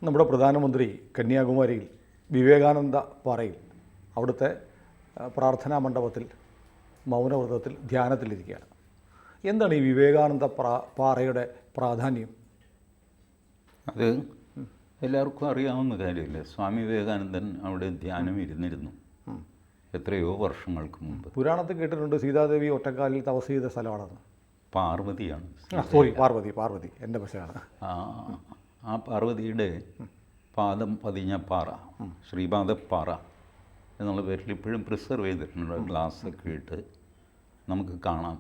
നമ്മുടെ പ്രധാനമന്ത്രി കന്യാകുമാരിയിൽ വിവേകാനന്ദ പാറയിൽ അവിടുത്തെ പ്രാർത്ഥനാ മണ്ഡപത്തിൽ മൗനവ്രതത്തിൽ ധ്യാനത്തിലിരിക്കുകയാണ്. എന്താണ് ഈ വിവേകാനന്ദ പാറയുടെ പ്രാധാന്യം? അത് എല്ലാവർക്കും അറിയാവുന്ന കാര്യമില്ല. സ്വാമി വിവേകാനന്ദൻ അവിടെ ധ്യാനം ഇരുന്നിരുന്നു എത്രയോ വർഷങ്ങൾക്ക് മുമ്പ്. പുരാണത്തിൽ കേട്ടിട്ടുണ്ട് സീതാദേവി ഒറ്റക്കാലിൽ തപസ് ചെയ്ത സ്ഥലമാണെന്ന്. പാർവതിയാണ്. സോറി, പാർവതി എൻ്റെ പക്ഷമാണ്. ആ പാർവതിയുടെ പാദം പതിഞ്ഞ പാറ, ശ്രീപാദപ്പാറ എന്നുള്ള പേരിൽ ഇപ്പോഴും പ്രിസർവ് ചെയ്തിട്ടുണ്ട്. ഗ്ലാസ്സൊക്കെ ഇട്ട് നമുക്ക് കാണാം.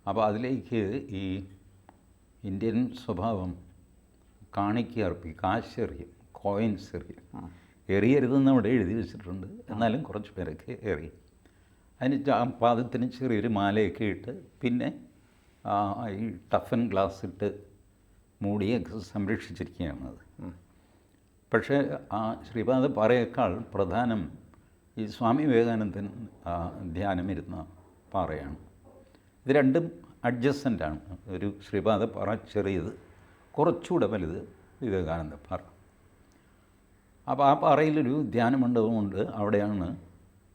അപ്പോൾ അതിലേക്ക് ഈ ഇന്ത്യൻ സ്വഭാവം കാണിക്ക് അർപ്പി, കാശെറിയും, കോയിൻസ് എറിയും. എറിയരുതെന്ന് അവിടെ എഴുതി വെച്ചിട്ടുണ്ട്. എന്നാലും കുറച്ച് പേരൊക്കെ എറിയും. അതിന് പാദത്തിന് ചെറിയൊരു മാലയൊക്കെ ഇട്ട് പിന്നെ ഈ ടഫൻ ഗ്ലാസ് ഇട്ട് മൂടിയൊക്കെ സംരക്ഷിച്ചിരിക്കുകയാണ് അത്. പക്ഷേ ആ ശ്രീപാദ പാറയേക്കാൾ പ്രധാനം ഈ സ്വാമി വിവേകാനന്ദൻ ധ്യാനമിരുന്ന പാറയാണ്. ഇത് രണ്ടും അഡ്ജസ്റ്റൻ്റാണ്. ഒരു ശ്രീപാദ പാറ ചെറിയത്, കുറച്ചുകൂടെ വലുത് വിവേകാനന്ദ പാറ. അപ്പോൾ ആ പാറയിലൊരു ധ്യാനമണ്ഡപമുണ്ട്. അവിടെയാണ്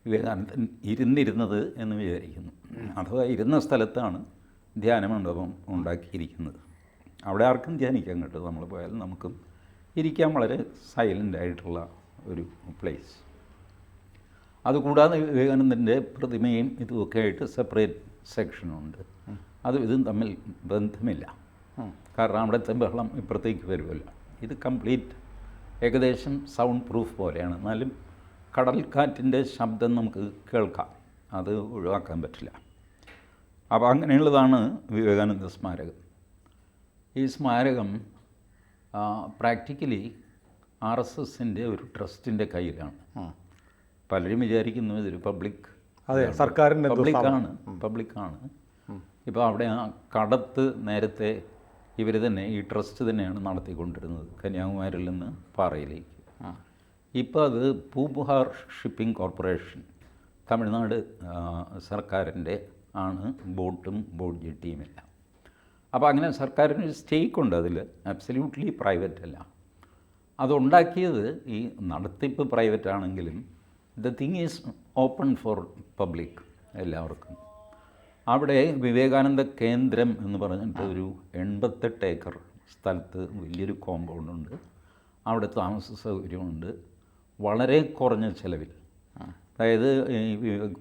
വിവേകാനന്ദൻ ഇരുന്നിരുന്നത് എന്ന് വിചാരിക്കുന്നു. അഥവാ ഇരുന്ന സ്ഥലത്താണ് ധ്യാനമണ്ഡപം ഉണ്ടാക്കിയിരിക്കുന്നത്. അവിടെ ആർക്കും ധ്യാനിക്കാൻ കേട്ടോ. നമ്മൾ പോയാൽ നമുക്കും ഇരിക്കാൻ വളരെ സൈലൻ്റായിട്ടുള്ള ഒരു പ്ലേസ്. അതുകൂടാതെ വിവേകാനന്ദൻ്റെ പ്രതിമയും ഇതുമൊക്കെ ആയിട്ട് സെപ്പറേറ്റ് സെക്ഷനുണ്ട്. അതും ഇതും തമ്മിൽ ബന്ധമില്ല. കാരണം അവിടുത്തെ ബഹളം ഇപ്പുറത്തേക്ക് വരുമല്ലോ. ഇത് കംപ്ലീറ്റ് ഏകദേശം സൗണ്ട് പ്രൂഫ് പോലെയാണ്. എന്നാലും കടൽക്കാറ്റിൻ്റെ ശബ്ദം നമുക്ക് കേൾക്കാം, അത് ഒഴിവാക്കാൻ പറ്റില്ല. അപ്പോൾ അങ്ങനെയുള്ളതാണ് വിവേകാനന്ദ സ്മാരകം. ഈ സ്മാരകം പ്രാക്ടിക്കലി RSSൻ്റെ ഒരു ട്രസ്റ്റിൻ്റെ കയ്യിലാണ്. പലരും വിചാരിക്കുന്നു ഇതൊരു സർക്കാരിൻ്റെ പബ്ലിക്കാണ്. ഇപ്പോൾ അവിടെ ആ കടത്ത് നേരത്തെ ഇവർ തന്നെ, ഈ ട്രസ്റ്റ് തന്നെയാണ് നടത്തിക്കൊണ്ടിരുന്നത്, കന്യാകുമാരിയിൽ നിന്ന് പാറയിലേക്ക്. ഇപ്പോൾ അത് പൂബുഹാർ ഷിപ്പിംഗ് കോർപ്പറേഷൻ, തമിഴ്നാട് സർക്കാരിൻ്റെ ആണ് ബോട്ടും ബോട്ട് ജെട്ടിയുമില്ല. അപ്പോൾ അങ്ങനെ സർക്കാരിന് സ്റ്റേക്ക് ഉണ്ട് അതിൽ, അബ്സല്യൂട്ട്ലി പ്രൈവറ്റ് അല്ല. അതുണ്ടാക്കിയത് ഈ നടത്തിപ്പ് പ്രൈവറ്റ് ആണെങ്കിലും the thing is open for public, എല്ലാവർക്കും. അവിടെ വിവേകാനന്ദ കേന്ദ്രം എന്ന് പറഞ്ഞിട്ട് ഒരു 88 ഏക്കർ സ്ഥലത്ത് വലിയൊരു കോമ്പൗണ്ടുണ്ട്. അവിടെ താമസ സൗകര്യമുണ്ട് വളരെ കുറഞ്ഞ ചിലവിൽ. അതായത് ഈ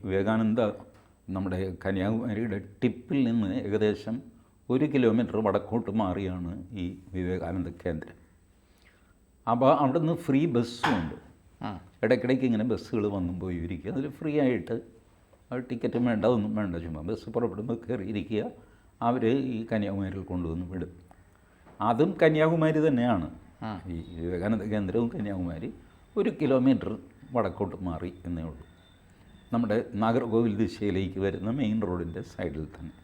വിവേകാനന്ദ നമ്മുടെ കന്യാകുമാരിയുടെ ടിപ്പിൽ നിന്ന് ഏകദേശം 1 കിലോമീറ്റർ വടക്കോട്ട് മാറിയാണ് ഈ വിവേകാനന്ദ കേന്ദ്രം. അപ്പോൾ അവിടെ നിന്ന് ഫ്രീ ബസ്സുമുണ്ട്. ഇടയ്ക്കിടയ്ക്ക് ഇങ്ങനെ ബസ്സുകൾ വന്നും പോയി ഇരിക്കുക. അതിൽ ഫ്രീ ആയിട്ട് ടിക്കറ്റും വേണ്ട, ഒന്നും വേണ്ട, ചുമ്മാ ബസ് പുറപ്പെടുമ്പോൾ കയറിയിരിക്കുക. അവർ ഈ കന്യാകുമാരിയിൽ കൊണ്ടുവന്ന് വിടും. അതും കന്യാകുമാരി തന്നെയാണ്. ഈ വിവേകാനന്ദ കേന്ദ്രവും കന്യാകുമാരി 1 കിലോമീറ്റർ വടക്കോട്ട് മാറി എന്നേ ഉള്ളൂ. നമ്മുടെ നാഗർകോവിൽ ദിശയിലേക്ക് വരുന്ന മെയിൻ റോഡിൻ്റെ സൈഡിൽ തന്നെ.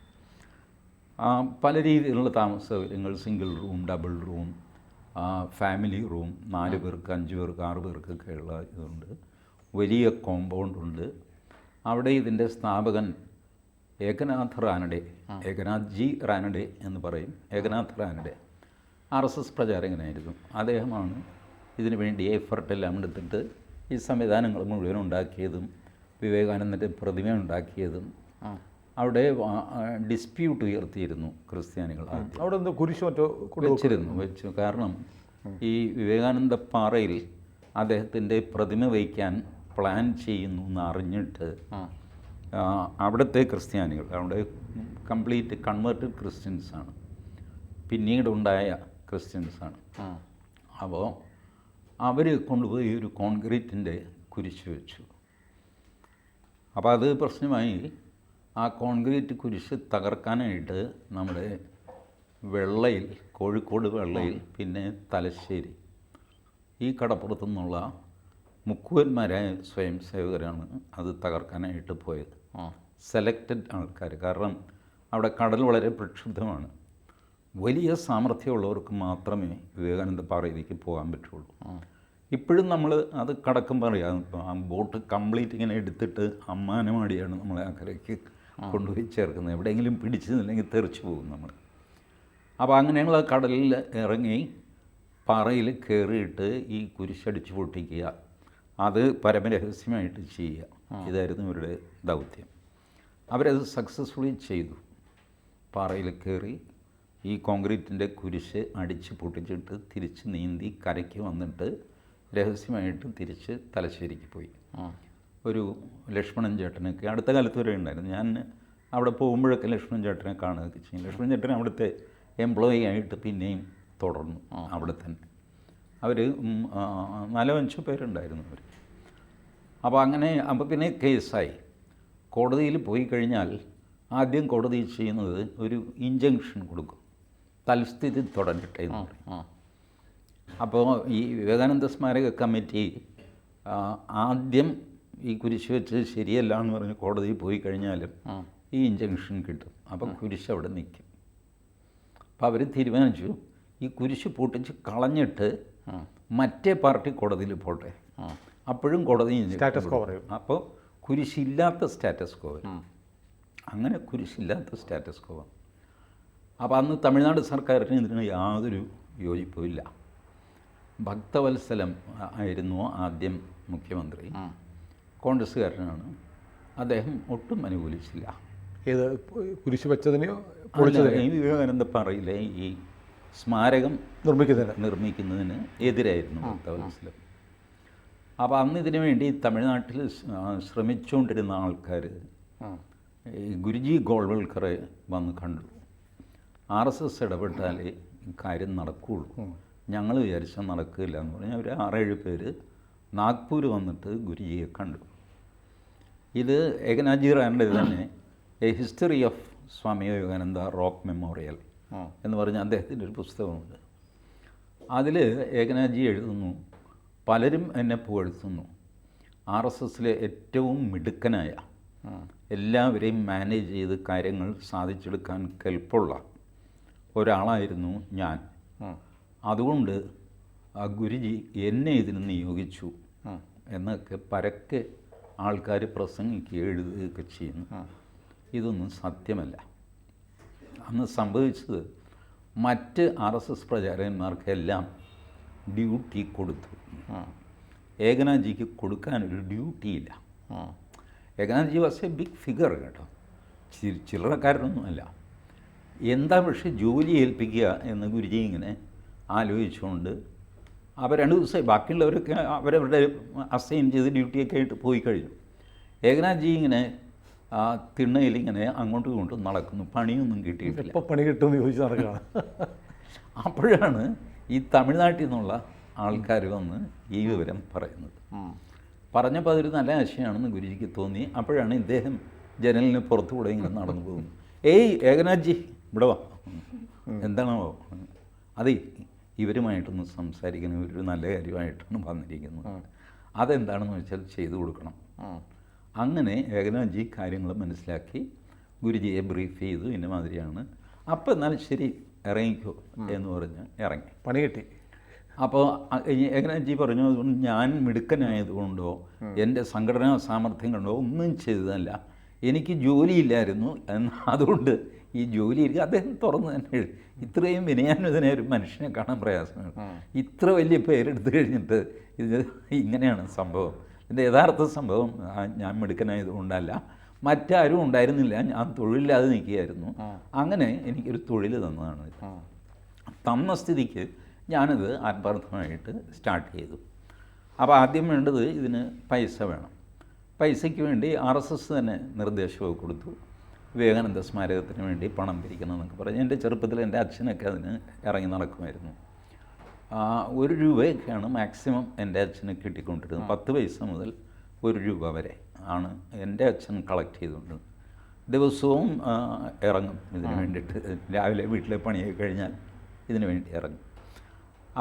പല രീതിയിലുള്ള താമസ സൗകര്യങ്ങൾ, single room, double room, family room, 4 പേർക്ക്, 5 പേർക്ക്, 6 പേർക്കൊക്കെ ഉള്ള ഇതുണ്ട്. വലിയ കോമ്പൗണ്ടുണ്ട്. അവിടെ ഇതിൻ്റെ സ്ഥാപകൻ ഏകനാഥ് ജി റാനഡെ എന്ന് പറയും. ഏകനാഥ് റാനഡെ RSS പ്രചാരകനായിരുന്നു. അദ്ദേഹമാണ് ഇതിനു വേണ്ടി എഫർട്ടെല്ലാം എടുത്തിട്ട് ഈ സംവിധാനങ്ങൾ മുഴുവൻ ഉണ്ടാക്കിയതും വിവേകാനന്ദൻ്റെ പ്രതിമ ഉണ്ടാക്കിയതും. അവിടെ ഡിസ്പ്യൂട്ട് ഉയർത്തിയിരുന്നു ക്രിസ്ത്യാനികൾ. അവിടെ കുരിശ് മറ്റോ വെച്ചു. കാരണം ഈ വിവേകാനന്ദ പാറയിൽ അദ്ദേഹത്തിൻ്റെ പ്രതിമ വയ്ക്കാൻ പ്ലാൻ ചെയ്യുന്നു എന്ന് അറിഞ്ഞിട്ട് അവിടുത്തെ ക്രിസ്ത്യാനികൾ, അവിടെ കംപ്ലീറ്റ് കൺവേർട്ടഡ് ക്രിസ്ത്യൻസാണ്, പിന്നീടുണ്ടായ ക്രിസ്ത്യൻസാണ്. അപ്പോൾ അവർ കൊണ്ടുപോയി ഒരു കോൺക്രീറ്റിൻ്റെ കുരിശ് വെച്ചു. അപ്പോൾ അത് പ്രശ്നമായി. ആ കോൺക്രീറ്റ് കുരിശ് തകർക്കാനായിട്ട് നമ്മുടെ വെള്ളയിൽ, കോഴിക്കോട് വെള്ളയിൽ, പിന്നെ തലശ്ശേരി, ഈ കടപ്പുറത്തു നിന്നുള്ള മുക്കുവന്മാരായ സ്വയം സേവകരാണ് അത് തകർക്കാനായിട്ട് പോയത്. സെലക്റ്റഡ് ആൾക്കാർ. കാരണം അവിടെ കടൽ വളരെ പ്രക്ഷുബ്ധമാണ്. വലിയ സാമർഥ്യമുള്ളവർക്ക് മാത്രമേ വിവേകാനന്ദ പാറയിലേക്ക് പോകാൻ പറ്റുള്ളൂ. ഇപ്പോഴും നമ്മൾ അത് കടക്കുമ്പോൾ അറിയാം, ആ ബോട്ട് കംപ്ലീറ്റ് ഇങ്ങനെ എടുത്തിട്ട് അമ്മാനമാടിയാണ് നമ്മളെ അക്കരയ്ക്ക് കൊണ്ടുപോയി ചേർക്കുന്നത്. എവിടെയെങ്കിലും പിടിച്ചില്ലെങ്കിൽ തെറിച്ചു പോകും നമ്മൾ. അപ്പോൾ അങ്ങനെയുള്ള കടലിൽ ഇറങ്ങി പാറയിൽ കയറിയിട്ട് ഈ കുരിശടിച്ച് പൊട്ടിക്കുക, അത് പരമരഹസ്യമായിട്ട് ചെയ്യുക. ഇതായിരുന്നു ഇവരുടെ ദൗത്യം. അവരത് സക്സസ്ഫുള്ളി ചെയ്തു. പാറയിൽ കയറി ഈ കോൺക്രീറ്റിൻ്റെ കുരിശ് അടിച്ച് പൊട്ടിച്ചിട്ട് തിരിച്ച് നീന്തി കരയ്ക്ക് വന്നിട്ട് രഹസ്യമായിട്ട് തിരിച്ച് തലശ്ശേരിക്ക് പോയി. ഒരു ലക്ഷ്മണൻ ചേട്ടനൊക്കെ അടുത്ത കാലത്ത് വരെ ഉണ്ടായിരുന്നു. ഞാൻ അവിടെ പോകുമ്പോഴൊക്കെ ലക്ഷ്മണൻ ചേട്ടനെ കാണുകയൊക്കെ ചെയ്യും. ലക്ഷ്മണൻ ചേട്ടൻ അവിടുത്തെ എംപ്ലോയി ആയിട്ട് പിന്നെയും തുടർന്നു അവിടെ തന്നെ. അവർ 4-5 പേരുണ്ടായിരുന്നു അവർ. അപ്പോൾ പിന്നെ കേസായി. കോടതിയിൽ പോയി കഴിഞ്ഞാൽ ആദ്യം കോടതി ചെയ്യുന്നത് ഒരു ഇഞ്ചങ്ഷൻ കൊടുക്കും, തൽസ്ഥിതി തുടരട്ടെ എന്ന് പറയും. അപ്പോൾ ഈ വിവേകാനന്ദ സ്മാരക കമ്മിറ്റി ആദ്യം ഈ കുരിശ് വെച്ച് ശരിയല്ല എന്ന് പറഞ്ഞ് കോടതിയിൽ പോയി കഴിഞ്ഞാലും ഈ ഇഞ്ചങ്ഷൻ കിട്ടും. അപ്പം കുരിശ് അവിടെ നിൽക്കും. അപ്പോൾ അവർ തീരുമാനിച്ചു ഈ കുരിശ് പൊട്ടിച്ച് കളഞ്ഞിട്ട് മറ്റേ പാർട്ടി കോടതിയിൽ പോട്ടെ, അപ്പോഴും കോടതി സ്റ്റാറ്റസ് കോ പറയും. അപ്പോൾ കുരിശില്ലാത്ത സ്റ്റാറ്റസ് കോ വരും. അങ്ങനെ കുരിശില്ലാത്ത സ്റ്റാറ്റസ് കോ. അപ്പോൾ അന്ന് തമിഴ്നാട് സർക്കാരിന് ഇതിന് യാതൊരു യോജിപ്പുമില്ല. ഭക്തവത്സലം ആയിരുന്നു ആദ്യം മുഖ്യമന്ത്രി, കോൺഗ്രസ്സുകാരനാണ്. അദ്ദേഹം ഒട്ടും അനുകൂലിച്ചില്ല. ഏത് കുരിശ് വെച്ചതിനെയോ ഈ വിവേകാനന്ദ പാറയിലെ ഈ സ്മാരകം നിർമ്മിക്കുന്നതിന് എതിരായിരുന്നു ഭക്തവത്സലം. അപ്പോൾ അന്ന് ഇതിനു വേണ്ടി തമിഴ്നാട്ടിൽ ശ്രമിച്ചുകൊണ്ടിരുന്ന ആൾക്കാർ ഈ ഗുരുജി ഗോൾവൽക്കറെ വന്ന് കണ്ടു. RSS ഇടപെട്ടാലേ കാര്യം നടക്കുകയുള്ളൂ, ഞങ്ങൾ വിചാരിച്ചാൽ നടക്കില്ല എന്ന് പറഞ്ഞാൽ അവർ 6-7 പേര് നാഗ്പൂർ വന്നിട്ട് ഗുരുജിയെ കണ്ടു. ഇത് ഏകനാഥജി റായുടെ തന്നെ A history of Swami Vivekananda rock memorial എന്ന് പറഞ്ഞ അദ്ദേഹത്തിൻ്റെ ഒരു പുസ്തകമുണ്ട്. അതിൽ ഏകനാഥജി എഴുതുന്നു, പലരും എന്നെ പുകഴ്ത്തുന്നു, RSSലെ ഏറ്റവും മിടുക്കനായ, എല്ലാവരെയും മാനേജ് ചെയ്ത് കാര്യങ്ങൾ സാധിച്ചെടുക്കാൻ കെൽപ്പുള്ള ഒരാളായിരുന്നു ഞാൻ. അതുകൊണ്ട് ആ ഗുരുജി എന്നെ ഇതിന് നിയോഗിച്ചു എന്നൊക്കെ പരക്കെ ആൾക്കാർ പ്രസംഗിക്കുകയും എഴുതുകയൊക്കെ ചെയ്യുന്നു. ഇതൊന്നും സത്യമല്ല. അന്ന് സംഭവിച്ചത് മറ്റ് RSS പ്രചാരകന്മാർക്കെല്ലാം ഡ്യൂട്ടി കൊടുത്തു. ഏകനാഥ്ജിക്ക് കൊടുക്കാനൊരു ഡ്യൂട്ടിയില്ല. ഏകനാഥ്ജി വാസ് എ ബിഗ് ഫിഗർ കേട്ടോ, ചില്ലറക്കാരനൊന്നുമല്ല. എന്താ പക്ഷേ ജോലി ഏൽപ്പിക്കുക എന്ന് ഗുരുജി ഇങ്ങനെ ആലോചിച്ചുകൊണ്ട് അവർ 2 ദിവസമായി, ബാക്കിയുള്ളവരൊക്കെ അവരവരുടെ അസൈൻ ചെയ്ത് ഡ്യൂട്ടിയൊക്കെ ആയിട്ട് പോയി കഴിഞ്ഞു. ഏകനാഥ്ജി ഇങ്ങനെ ആ തിണ്ണയിൽ ഇങ്ങനെ അങ്ങോട്ടും ഇങ്ങോട്ടും നടക്കുന്നു, പണിയൊന്നും കിട്ടിയിട്ടില്ല. ഇപ്പോൾ പണി കിട്ടുമെന്ന് ചോദിച്ച് നടക്കുകയാണ്. അപ്പോഴാണ് ഈ തമിഴ്നാട്ടിൽ നിന്നുള്ള ആൾക്കാർ വന്ന് ഈ വിവരം പറയുന്നത്. പറഞ്ഞപ്പോൾ അതൊരു നല്ല ആശയമാണെന്ന് ഗുരുജിക്ക് തോന്നി. അപ്പോഴാണ് ഇദ്ദേഹം ജനലിന് പുറത്തുകൂടെ ഇങ്ങനെ നടന്നു പോകുന്നു. ഏയ് ഏകനാഥ്ജി ഇവിടെ വാ, എന്താണോ അതെ ഇവരുമായിട്ടൊന്ന് സംസാരിക്കണം, ഇവരൊരു നല്ല കാര്യമായിട്ടാണ് വന്നിരിക്കുന്നത്, അതെന്താണെന്ന് വെച്ചാൽ ചെയ്തു കൊടുക്കണം. അങ്ങനെ ഏകനാഥ്ജി കാര്യങ്ങൾ മനസ്സിലാക്കി ഗുരുജിയെ ബ്രീഫ് ചെയ്തു, ഇന്ന മാതിരിയാണ്. അപ്പോൾ എന്നാലും ശരി ഇറങ്ങിക്കോ എന്ന് പറഞ്ഞ് ഇറങ്ങി. പണി കിട്ടി. അപ്പോൾ ഏകനാഥ്ജി പറഞ്ഞു, അതുകൊണ്ട് ഞാൻ മിടുക്കനായതുകൊണ്ടോ എൻ്റെ സംഘടനാ സാമർഥ്യം കൊണ്ടോ ഒന്നും ചെയ്തതല്ല, എനിക്ക് ജോലിയില്ലായിരുന്നു, അതുകൊണ്ട് ഈ ജോലി അദ്ദേഹം തുറന്ന് തന്നെ എഴുതി. ഇത്രയും വിനയാന്വിതനായ ഒരു മനുഷ്യനെ കാണാൻ പ്രയാസമാണ്. ഇത്ര വലിയ പേരെടുത്ത് കഴിഞ്ഞിട്ട് ഇത് ഇങ്ങനെയാണ് സംഭവം. ഇതിൻ്റെ യഥാർത്ഥ സംഭവം ഞാൻ മിടുക്കനായതുകൊണ്ടല്ല, മറ്റാരും ഉണ്ടായിരുന്നില്ല, ഞാൻ തൊഴിലില്ലാതെ നിൽക്കുകയായിരുന്നു. അങ്ങനെ എനിക്കൊരു തൊഴിൽ തന്നതാണ്. തന്ന സ്ഥിതിക്ക് ഞാനത് ആത്മാർത്ഥമായിട്ട് സ്റ്റാർട്ട് ചെയ്തു. അപ്പോൾ ആദ്യം വേണ്ടത് ഇതിന് പൈസ വേണം. പൈസയ്ക്ക് വേണ്ടി RSS തന്നെ നിർദ്ദേശമൊക്കെ കൊടുത്തു, വിവേകാനന്ദ സ്മാരകത്തിന് വേണ്ടി പണം പിരിക്കണം എന്നൊക്കെ പറഞ്ഞ്. എൻ്റെ ചെറുപ്പത്തിൽ എൻ്റെ അച്ഛനൊക്കെ അതിന് ഇറങ്ങി നടക്കുമായിരുന്നു. 1 രൂപയൊക്കെയാണ് മാക്സിമം എൻ്റെ അച്ഛന് കിട്ടിക്കൊണ്ടിരുന്നത്. 10 പൈസ മുതൽ 1 രൂപ വരെ ആണ് എൻ്റെ അച്ഛൻ കളക്ട് ചെയ്തുകൊണ്ടിരുന്നത്. ദിവസവും ഇറങ്ങും ഇതിന് വേണ്ടിയിട്ട്. രാവിലെ വീട്ടിലെ പണിയൊക്കെ കഴിഞ്ഞാൽ ഇതിന് വേണ്ടി ഇറങ്ങും.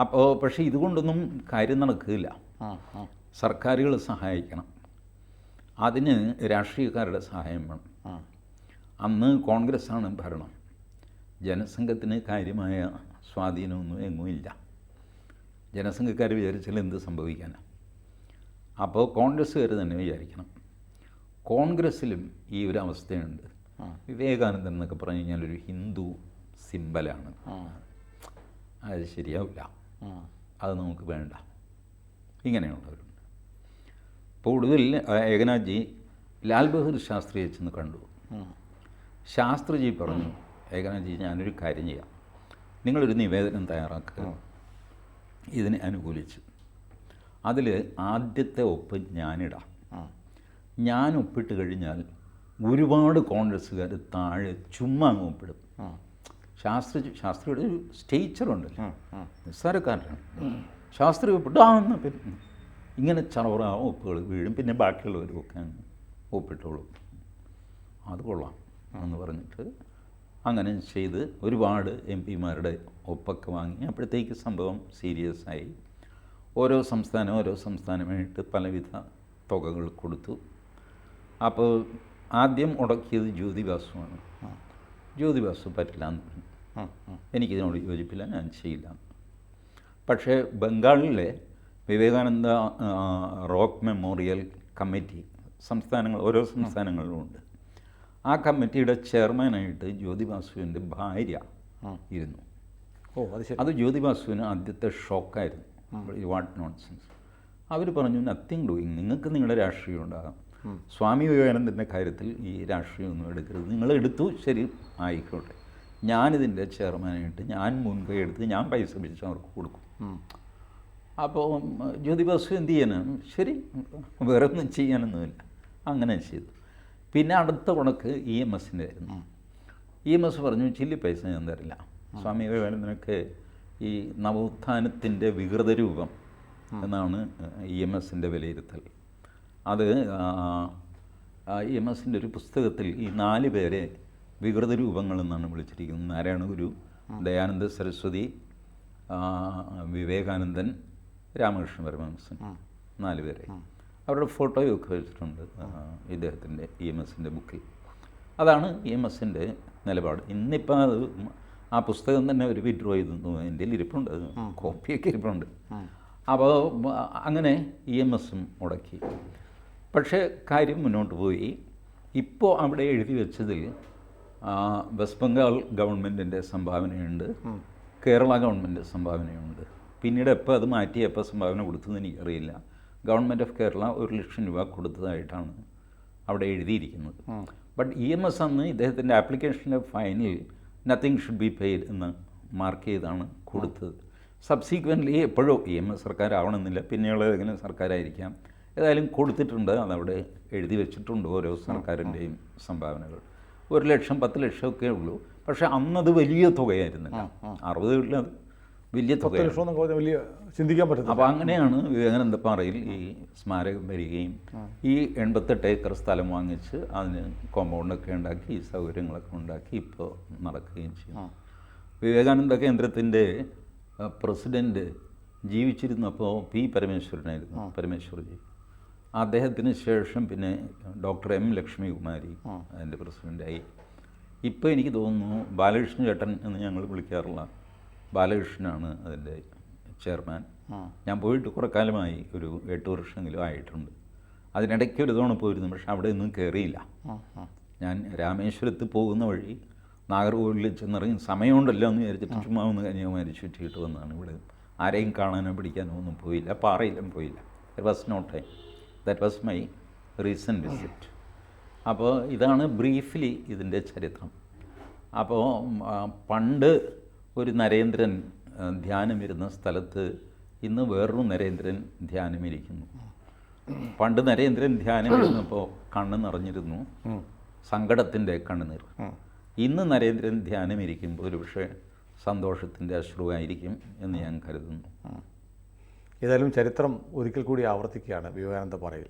അപ്പോൾ പക്ഷേ ഇതുകൊണ്ടൊന്നും കാര്യം നടക്കില്ല. സർക്കാരുകൾ സഹായിക്കണം, അതിന് രാഷ്ട്രീയക്കാരുടെ സഹായം വേണം. അന്ന് കോൺഗ്രസ്സാണ് ഭരണം, ജനസംഘത്തിന് കാര്യമായ സ്വാധീനമൊന്നും എങ്ങുമില്ല. ജനസംഘക്കാർ വിചാരിച്ചാൽ എന്ത് സംഭവിക്കാനാണ്? അപ്പോൾ കോൺഗ്രസ്സുകാർ തന്നെ വിചാരിക്കണം. കോൺഗ്രസ്സിലും ഈ ഒരു അവസ്ഥയുണ്ട്. വിവേകാനന്ദൻ എന്നൊക്കെ പറഞ്ഞു കഴിഞ്ഞാൽ ഒരു ഹിന്ദു സിമ്പലാണ്, അത് ശരിയാവില്ല. അത് നമുക്ക് വേണ്ട. ഇങ്ങനെയുള്ളവരുണ്ട്. ഇപ്പോൾ ഒടുവിൽ ഏകനാഥ്ജി ലാൽ ബഹദൂർ ശാസ്ത്രിയെ ചെന്ന് കണ്ടു. ശാസ്ത്രിജി പറഞ്ഞു, ഏകനാഥ്ജി, ഞാനൊരു കാര്യം ചെയ്യാം, നിങ്ങളൊരു നിവേദനം തയ്യാറാക്കുക ഇതിനെ അനുകൂലിച്ച്. അതിൽ ആദ്യത്തെ ഒപ്പ് ഞാനിടാം. ഞാൻ ഒപ്പിട്ട് കഴിഞ്ഞാൽ ഒരുപാട് കോൺഗ്രസ്സുകാർ താഴെ ചുമ്മാ അങ്ങ് ഒപ്പിടും. ശാസ്ത്രിയുടെ ഒരു സ്റ്റേച്ചറുണ്ടല്ലോ, നിസ്സാരക്കാരനാണ്. ശാസ്ത്രി ഒപ്പിട്ട് പിന്നെ ഇങ്ങനെ ചറവറ ഒപ്പുകൾ വീഴും. പിന്നെ ബാക്കിയുള്ളവരും ഒക്കെ അങ്ങ് ഒപ്പിട്ടോളും. അത് കൊള്ളാം എന്ന് പറഞ്ഞിട്ട് അങ്ങനെ ചെയ്ത് ഒരുപാട് എം പിമാരുടെ ഒപ്പൊക്കെ വാങ്ങി. അപ്പോഴത്തേക്ക് സംഭവം സീരിയസ് ആയി. ഓരോ സംസ്ഥാനമായിട്ട് പലവിധ തുകകൾ കൊടുത്തു. അപ്പോൾ ആദ്യം മുടക്കിയത് ജ്യോതിബാസുവാണ്. ജ്യോതിബാസു പറ്റില്ല എന്ന് പറഞ്ഞു, എനിക്കിതിനോട് യോജിപ്പില്ല, ഞാൻ ചെയ്യില്ല. പക്ഷേ ബംഗാളിലെ വിവേകാനന്ദ റോക്ക് മെമ്മോറിയൽ കമ്മിറ്റി ഓരോ സംസ്ഥാനങ്ങളിലുമുണ്ട്. ആ കമ്മിറ്റിയുടെ ചെയർമാനായിട്ട് ജ്യോതിബാസുവിൻ്റെ ഭാര്യ ഇരുന്നു. അത് ജ്യോതിബാസുവിന് ആദ്യത്തെ ഷോക്കായിരുന്നു. What nonsense. അവർ പറഞ്ഞു, നത്തിങ് ഡൂയിങ്, നിങ്ങൾക്ക് നിങ്ങളുടെ രാഷ്ട്രീയം ഉണ്ടാകാം, സ്വാമി വിവേകാനന്ദൻ്റെ കാര്യത്തിൽ ഈ രാഷ്ട്രീയമൊന്നും എടുക്കരുത്. നിങ്ങളെടുത്തു, ശരി ആയിക്കോട്ടെ, ഞാനിതിൻ്റെ ചെയർമാനായിട്ട് ഞാൻ മുൻകൈ എടുത്ത് ഞാൻ പൈസ പിടിച്ച് അവർക്ക് കൊടുക്കും. അപ്പോൾ ജ്യോതിബാസു എന്ത് ചെയ്യാനാണ്, ശരി വേറെ ഒന്നും ചെയ്യാനൊന്നുമില്ല, അങ്ങനെ ചെയ്തു. പിന്നെ അടുത്ത കണക്ക് EMSൻ്റെ ആയിരുന്നു. EMS പറഞ്ഞു, ചില്ലി പൈസ ഞാൻ തരില്ല. സ്വാമി വിവേകാനന്ദനൊക്കെ ഈ നവോത്ഥാനത്തിൻ്റെ വികൃത രൂപം എന്നാണ് EMSൻ്റെ വിലയിരുത്തൽ. അത് EMSൻ്റെ ഒരു പുസ്തകത്തിൽ ഈ 4 പേരെ വികൃത രൂപങ്ങൾ എന്നാണ് വിളിച്ചിരിക്കുന്നത്. നാരായണ ഗുരു, ദയാനന്ദ സരസ്വതി, വിവേകാനന്ദൻ, രാമകൃഷ്ണ പരമഹംസൻ, 4 പേരെ. അവരുടെ ഫോട്ടോയൊക്കെ വെച്ചിട്ടുണ്ട് ഇദ്ദേഹത്തിൻ്റെ EMSൻ്റെ ബുക്കിൽ. അതാണ് EMSൻ്റെ നിലപാട്. ഇന്നിപ്പോൾ അത് ആ പുസ്തകം തന്നെ ഒരു വിഡ്രോ ചെയ്തു, എൻ്റെ ഇരിപ്പുണ്ട്, കോപ്പിയൊക്കെ ഇരിപ്പുണ്ട്. അപ്പോൾ അങ്ങനെ EMSും മുടക്കി. പക്ഷേ കാര്യം മുന്നോട്ട് പോയി. ഇപ്പോൾ അവിടെ എഴുതി വെച്ചതിൽ വെസ്റ്റ് ബംഗാൾ ഗവൺമെൻറ്റിൻ്റെ സംഭാവനയുണ്ട്, കേരള ഗവൺമെൻറ് സംഭാവനയുണ്ട്. പിന്നീട് എപ്പോൾ അത് മാറ്റി എപ്പോൾ സംഭാവന കൊടുത്തതെന്ന് എനിക്കറിയില്ല. ഗവൺമെൻറ് ഓഫ് കേരള 1,00,000 രൂപ കൊടുത്തതായിട്ടാണ് അവിടെ എഴുതിയിരിക്കുന്നത്. ബട്ട് EMS അന്ന് ഇദ്ദേഹത്തിൻ്റെ ആപ്ലിക്കേഷൻ്റെ ഫൈനിൽ നത്തിങ് ഷുഡ് ബി പെയ്ഡ് എന്ന് മാർക്ക് ചെയ്താണ് കൊടുത്തത്. സബ്സീക്വൻ്റ്ലി എപ്പോഴോ EMS സർക്കാരാവണമെന്നില്ല, പിന്നെയുള്ള ഏതെങ്കിലും സർക്കാരായിരിക്കാം, ഏതായാലും കൊടുത്തിട്ടുണ്ട്. അതവിടെ എഴുതി വെച്ചിട്ടുണ്ട് ഓരോ സർക്കാരിൻ്റെയും സംഭാവനകൾ. 1,00,000 10,00,000 ഒക്കെ ഉള്ളൂ. പക്ഷേ അന്നത് വലിയ തുകയായിരുന്നില്ല. 60കളിൽ അത് വലിയ തുകയാണ്. വലിയ ചിന്തിക്കാൻ പറ്റും. അപ്പോൾ അങ്ങനെയാണ് വിവേകാനന്ദപ്പാറയിൽ ഈ സ്മാരകം വരികയും ഈ 88 ഏക്കർ സ്ഥലം വാങ്ങിച്ച് അതിന് കോമ്പൗണ്ടൊക്കെ ഉണ്ടാക്കി ഈ സൗകര്യങ്ങളൊക്കെ ഉണ്ടാക്കി ഇപ്പോൾ നടക്കുകയും ചെയ്യും. വിവേകാനന്ദ കേന്ദ്രത്തിൻ്റെ പ്രസിഡൻറ്റ് ജീവിച്ചിരുന്നപ്പോൾ P. പരമേശ്വരനായിരുന്നു, പരമേശ്വർജി. അദ്ദേഹത്തിന് ശേഷം പിന്നെ ഡോക്ടർ M. ലക്ഷ്മികുമാരി അതിൻ്റെ പ്രസിഡൻ്റായി. ഇപ്പോൾ എനിക്ക് തോന്നുന്നു ബാലകൃഷ്ണൻ ചേട്ടൻ എന്ന് ഞങ്ങൾ വിളിക്കാറുള്ള ബാലകൃഷ്ണനാണ് അതിൻ്റെ ചെയർമാൻ. ഞാൻ പോയിട്ട് കുറേ കാലമായി, ഒരു 8 വർഷമെങ്കിലും ആയിട്ടുണ്ട്. അതിനിടയ്ക്ക് ഒരു തവണ പോയിരുന്നു, പക്ഷെ അവിടെ ഒന്നും കയറിയില്ല. ഞാൻ രാമേശ്വരത്ത് പോകുന്ന വഴി നാഗർകോവിലിൽ ചെന്നിറങ്ങി സമയമുണ്ടല്ലോ എന്ന് വിചാരിച്ചിട്ട് ചുമ്മാ ഒന്ന് കന്യാകുമാരി ചുറ്റിയിട്ട് വന്നതാണ്. ഇവിടെ ആരെയും കാണാനോ പിടിക്കാനോ ഒന്നും പോയില്ല, പാറയിലും പോയില്ല. That was not time. That was my recent visit. അപ്പോൾ ഇതാണ് ബ്രീഫ്ലി ഇതിൻ്റെ ചരിത്രം. അപ്പോൾ പണ്ട് ഒരു നരേന്ദ്രൻ ധ്യാനമിരുന്ന സ്ഥലത്ത് ഇന്ന് വേറൊരു നരേന്ദ്രൻ ധ്യാനമിരിക്കുന്നു. പണ്ട് നരേന്ദ്രൻ ധ്യാനമിരുന്നപ്പോൾ കണ്ണ് നിറഞ്ഞിരുന്നു, സങ്കടത്തിൻ്റെ കണ്ണുനീർ. ഇന്ന് നരേന്ദ്രൻ ധ്യാനമിരിക്കുമ്പോൾ ഒരുപക്ഷെ സന്തോഷത്തിൻ്റെ അശ്രുവായിരിക്കും എന്ന് ഞാൻ കരുതുന്നു. ഏതായാലും ചരിത്രം ഒരിക്കൽ കൂടി ആവർത്തിക്കുകയാണ് വിവേകാനന്ദ പാറയിൽ.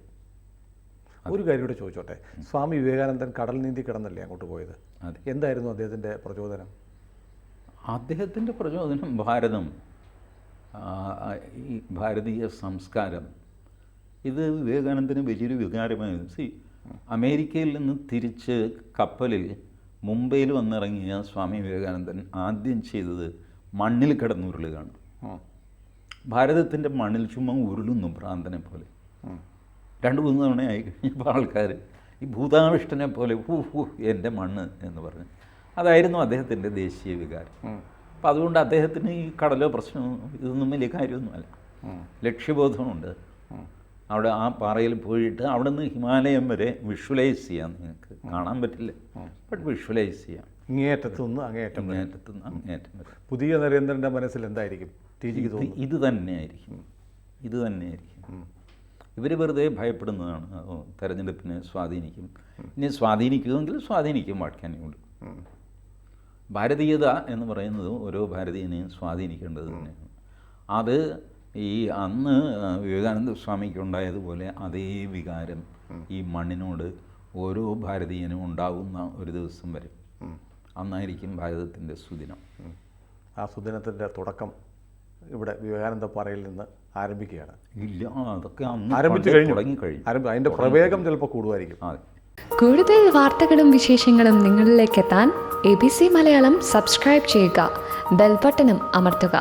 ഒരു കാര്യം കൂടെ ചോദിച്ചോട്ടെ, സ്വാമി വിവേകാനന്ദൻ കടൽ നീന്തി കിടന്നല്ലേ അങ്ങോട്ട് പോയത്? എന്തായിരുന്നു അദ്ദേഹത്തിൻ്റെ പ്രചോദനം? അദ്ദേഹത്തിൻ്റെ പ്രചോദനം ഭാരതം, ഈ ഭാരതീയ സംസ്കാരം. ഇത് വിവേകാനന്ദന് വലിയൊരു വികാരമായിരുന്നു. അമേരിക്കയിൽ നിന്ന് തിരിച്ച് കപ്പലിൽ മുംബൈയിൽ വന്നിറങ്ങിയ സ്വാമി വിവേകാനന്ദൻ ആദ്യം ചെയ്തത് മണ്ണിൽ കിടന്നുരുളുകയാണ്. ഭാരതത്തിൻ്റെ മണ്ണിൽ ചുമ്മാ ഉരുളുന്നു ഭ്രാന്തനെ പോലെ. 2-3 തവണയായി കഴിഞ്ഞപ്പോൾ ആൾക്കാർ ഈ ഭൂതാവിഷ്ടനെ പോലെ എൻ്റെ മണ്ണ് എന്ന് പറഞ്ഞു. അതായിരുന്നു അദ്ദേഹത്തിൻ്റെ ദേശീയ വികാരം. അപ്പം അതുകൊണ്ട് അദ്ദേഹത്തിന് ഈ കടലോ പ്രശ്നമോ ഇതൊന്നും വലിയ കാര്യമൊന്നുമല്ല. ലക്ഷ്യബോധമുണ്ട്. അവിടെ ആ പാറയിൽ പോയിട്ട് അവിടെ നിന്ന് ഹിമാലയം വരെ വിഷ്വലൈസ് ചെയ്യാം. നിങ്ങൾക്ക് കാണാൻ പറ്റില്ല, ബട്ട് വിഷ്വലൈസ് ചെയ്യാം. ഇങ്ങേയറ്റത്തുനിന്ന് അങ്ങേയറ്റം വരെ. അങ്ങേയറ്റത്തുനിന്ന് അങ്ങേയറ്റം വരെ. പുതിയ നരേന്ദ്രൻ്റെ മനസ്സിൽ എന്തായിരിക്കും ടി ജിക്ക് തോന്നുന്നു? ഇത് തന്നെയായിരിക്കും. ഇവർ വെറുതെ ഭയപ്പെടുന്നതാണ്. തെരഞ്ഞെടുപ്പിനെ സ്വാധീനിക്കും. ഇനി സ്വാധീനിക്കുമെങ്കിൽ സ്വാധീനിക്കും. വാട്ക്കാനുണ്ട്. ഭാരതീയത എന്ന് പറയുന്നത് ഓരോ ഭാരതീയനെയും സ്വാധീനിക്കേണ്ടത് തന്നെയാണ്. അത് ഈ അന്ന് വിവേകാനന്ദ സ്വാമിക്കുണ്ടായതുപോലെ അതേ വികാരം ഈ മണ്ണിനോട് ഓരോ ഭാരതീയനും ഉണ്ടാകുന്ന ഒരു ദിവസം വരും. അന്നായിരിക്കും ഭാരതത്തിൻ്റെ സുദിനം. ആ സുദിനത്തിൻ്റെ തുടക്കം ഇവിടെ വിവേകാനന്ദ പാറയിൽ നിന്ന് ആരംഭിക്കുകയാണ്. ഇല്ല, അതൊക്കെ അന്ന് ആരംഭിച്ചു കഴിഞ്ഞു. തുടങ്ങിക്കഴിഞ്ഞു. അതിൻ്റെ പ്രവേഗം ചിലപ്പോൾ കൂടുമായിരിക്കും. അതെ. കൂടുതൽ വാർത്തകളും വിശേഷങ്ങളും നിങ്ങളിലേക്ക് എത്താൻ ABC മലയാളം സബ്സ്ക്രൈബ് ചെയ്യുക, ബെൽ ബട്ടണും അമർത്തുക.